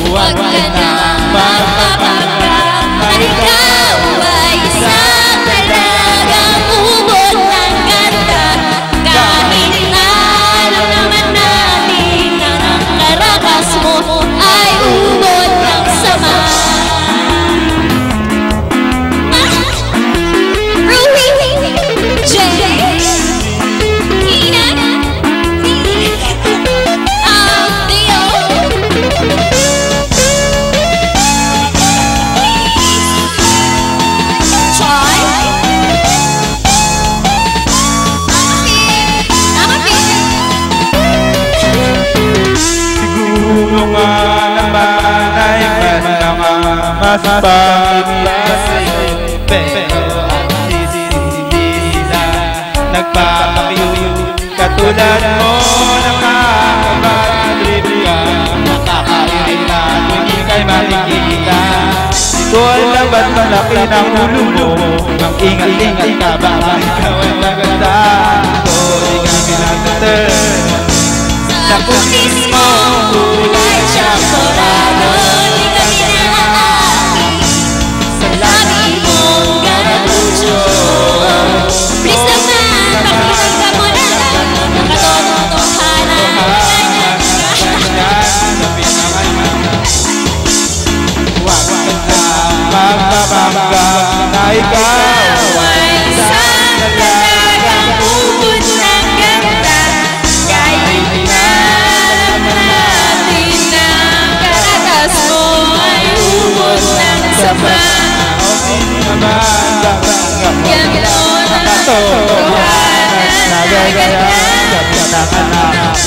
Huwag ka na magpapanggap, ikaw ay isang dalagang ubod ng ganda. Kahit na alam naman natin na ang karakas mo ay ubod ng sama. Mas pangit sa'yo, pero ang hindi sila nagpapakiyo. Katulad mo, nakakabadrip ka, nakakairita, tuwing ika'y makikita. Ito alam ba't malaki ng ulo mo, ang ingat-ingat ka ba, ikaw ay maganda. Ito ay ginagater sa pusis mo, kulay siyang korado. Magpapanggap na ikaw ay isang dalagang ubod ng ganda. Kahit na alam natin na ang karatas mo ay ubod ng sama. Hindi naman papanggap mo ang katotohanan na gagawin sa pinakanak.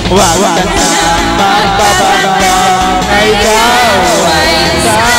Huwag ka na magpapanggap na ikaw ay isang